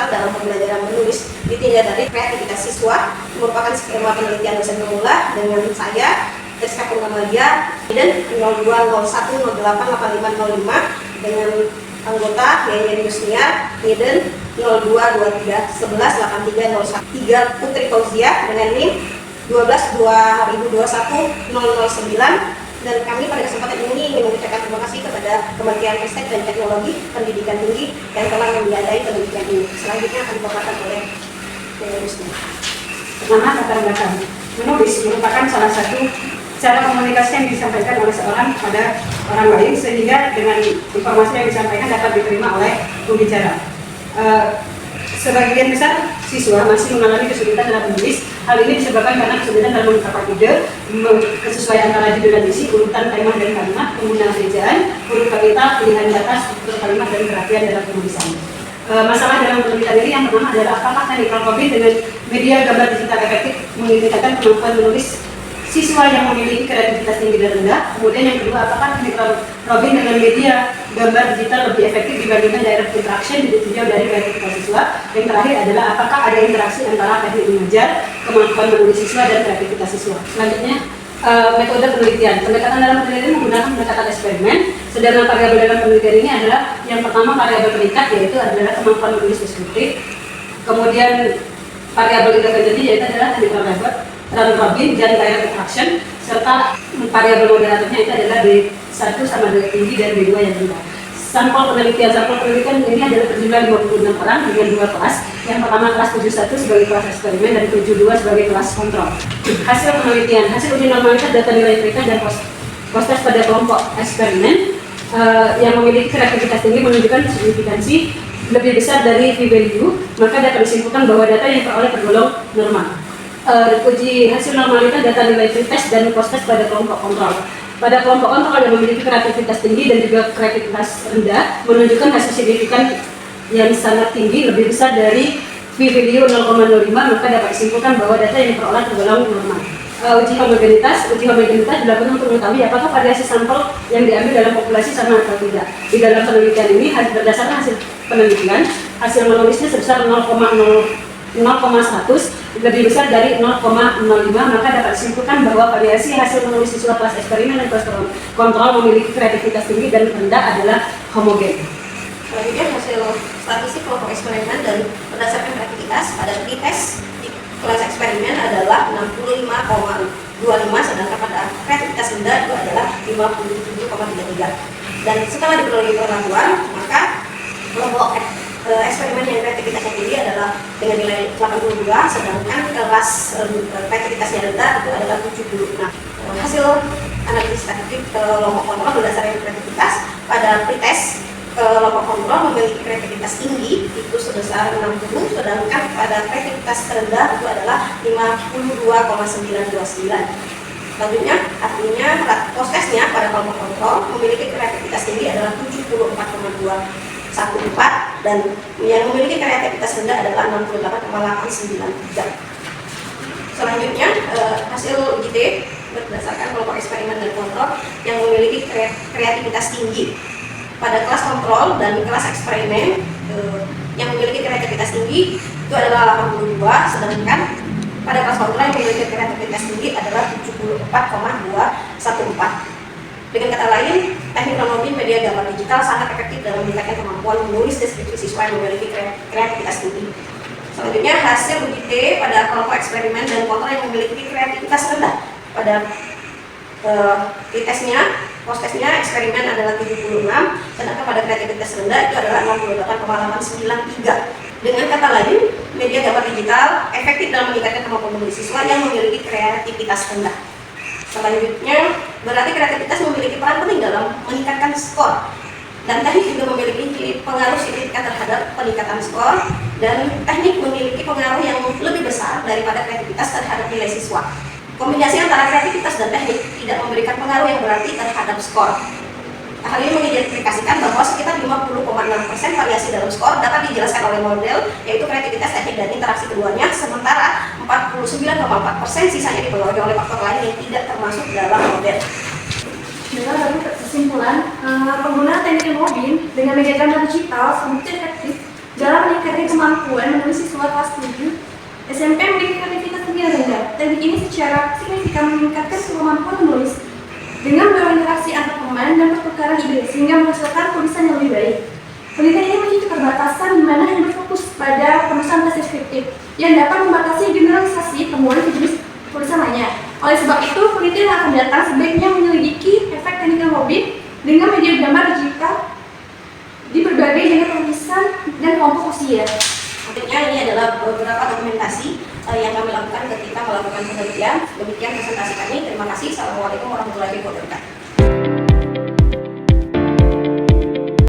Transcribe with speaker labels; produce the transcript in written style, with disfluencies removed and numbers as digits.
Speaker 1: dasar dalam pembelajaran menulis ditinjau dari kreativitas siswa, merupakan skema penelitian dosen pemula dengan saya, Rizka Purnamadia, dan 0201088505 dengan anggota Yayan Yusnia, Niden 0223118301 Putri Fauzia dengan NIM 12/2021-009. Dan kami pada kesempatan ini ingin mengucapkan terima kasih kepada Kementerian Riset dan Teknologi Pendidikan Tinggi yang telah membiayai penelitian ini. Selanjutnya akan dibawakan oleh Yayan Yusnia.
Speaker 2: Pertama, latar belakang. Menulis merupakan salah satu cara komunikasi yang disampaikan oleh seorang pada orang lain, sehingga dengan informasi yang disampaikan dapat diterima oleh pembicara. Sebagian besar siswa masih mengalami kesulitan dalam menulis. Hal ini disebabkan karena kesulitan dalam mengungkapkan ide, kesesuaian antara judul dan isi, urutan tema dan kalimat, penggunaan ejaan, huruf kapital, pilihan kata, struktur kalimat, dan kerapian dalam penulisan. Masalah dalam penelitian ini yang pertama adalah apakah teknik Robin dengan media gambar digital efektif meningkatkan kemampuan menulis siswa yang memiliki kreativitas tinggi dan rendah. Kemudian yang kedua, apakah teknik Robin dengan media gambar digital lebih efektif dibandingkan direct interaction ditinjau dari kreativitas siswa. Yang terakhir adalah apakah ada interaksi antara teknik mengajar, kemampuan menulis siswa, dan kreativitas siswa. Selanjutnya, metode penelitian. Pendekatan dalam penelitian menggunakan pendekatan eksperimen. Sedangkan variabel dalam penelitian ini adalah yang pertama variabel pengikat, yaitu adalah kemampuan menulis deskriptif. Kemudian variabel independen yaitu adalah teknik Robin dan direct interaction, serta variabel moderatornya itu adalah D1 sama D tinggi dan D2 yang rendah. Sampel penelitian ini adalah berjumlah 56 orang dengan 2 kelas. Yang pertama kelas 71 sebagai kelas eksperimen dan 72 sebagai kelas kontrol. Hasil penelitian, hasil uji normalitas data nilai TK dan post-test pada kelompok eksperimen yang memiliki kreativitas tinggi menunjukkan signifikansi lebih besar dari p-value, maka dapat disimpulkan bahwa data yang diperoleh tergolong normal. Uji hasil normalitas data nilai pretest dan post-test pada kelompok kontrol. Pada kelompok kontrol yang memiliki kreativitas tinggi dan juga kreativitas rendah menunjukkan hasil signifikan yang sangat tinggi lebih besar dari p-value 0,05, maka dapat disimpulkan bahwa data yang diperoleh tergolong normal. Uji homogenitas dilakukan untuk mengetahui apakah variasi sampel yang diambil dalam populasi sama atau tidak. Di dalam penelitian ini berdasarkan hasil penelitian, hasil menulisnya sebesar 0,100 lebih besar dari 0,05, maka dapat disimpulkan bahwa variasi hasil menulis siswa kelas eksperimen dan kelas kontrol memiliki kreativitas tinggi dan rendah adalah homogen.
Speaker 1: Selanjutnya hasil statistik kelompok eksperimen dan berdasarkan kreativitas pada pretest di kelas eksperimen adalah 65,25, sedangkan pada kreativitas rendah itu adalah 57,33. Dan setelah diperoleh pengetahuan, maka kelompok eksperimen yang kreativitasnya tinggi adalah dengan nilai 82, sedangkan kelas kreativitasnya rendah itu adalah 70. Nah, hasil analisis statistik kelompok kontrol berdasarkan kreativitas pada pretest kelompok kontrol memiliki kreativitas tinggi itu sebesar 60, sedangkan pada kreativitas rendah itu adalah 52,929. Selanjutnya, artinya post-testnya pada kelompok kontrol memiliki kreativitas tinggi adalah 74,214 dan yang memiliki kreativitas rendah adalah 68,893. Selanjutnya, hasil UGT berdasarkan kelompok eksperimen dan kontrol yang memiliki kreativitas tinggi pada kelas kontrol dan kelas eksperimen yang memiliki kreativitas tinggi itu adalah 82, sedangkan pada kelas kontrol yang memiliki kreativitas tinggi adalah 74,214. Dengan kata lain, teknik Robin media gambar digital sangat efektif dalam meningkatkan kemampuan menulis deskripsi siswa yang memiliki kreativitas tinggi. Selanjutnya, hasil UGT pada kelompok eksperimen dan kontrol yang memiliki kreativitas rendah. Pada pretestnya, post-testnya eksperimen adalah 76, sedangkan pada kreativitas rendah itu adalah 68,893. Dengan kata lain, media gambar digital efektif dalam meningkatkan kemampuan menulis siswa yang memiliki kreativitas rendah. Selanjutnya, berarti kreativitas memiliki peran penting dalam meningkatkan skor, dan teknik juga memiliki pengaruh signifikan terhadap peningkatan skor, dan teknik memiliki pengaruh yang lebih besar daripada kreativitas terhadap nilai siswa. Kombinasi antara kreativitas dan teknik tidak memberikan pengaruh yang berarti terhadap skor. Hal ini mengidentifikasikan bahwa sekitar 50,6% variasi dalam skor dapat dijelaskan oleh model, yaitu kreativitas, teknik, dan interaksi keduanya, sementara 49,4% sisanya dipengaruhi oleh faktor lain yang tidak termasuk dalam model.
Speaker 3: Dengan kesimpulan, penggunaan teknik Robin dengan media gambar digital sangat efektif dalam meningkatkan kemampuan menulis siswa kelas 7 SMP memiliki kreativitas tinggi dan rendah. Teknik ini secara signifikan meningkatkan kemampuan menulis dengan berinteraksi antar teman dan pertukaran ide sehingga menghasilkan tulisan yang lebih baik. Penelitian ini memiliki keterbatasan di mana yang berfokus pada penulisan deskriptif yang dapat membatasi generalisasi temuan ke jenis tulisan lainnya. Oleh sebab itu, penelitian yang akan datang sebaiknya menyelidiki efek teknik hobi dengan media gambar digital di berbagai jenis tulisan dan kelompok usia.
Speaker 1: Artinya ini adalah beberapa dokumentasi yang kami lakukan ketika melakukan penelitian. Demikian presentasi kami. Terima kasih. Assalamualaikum warahmatullahi wabarakatuh.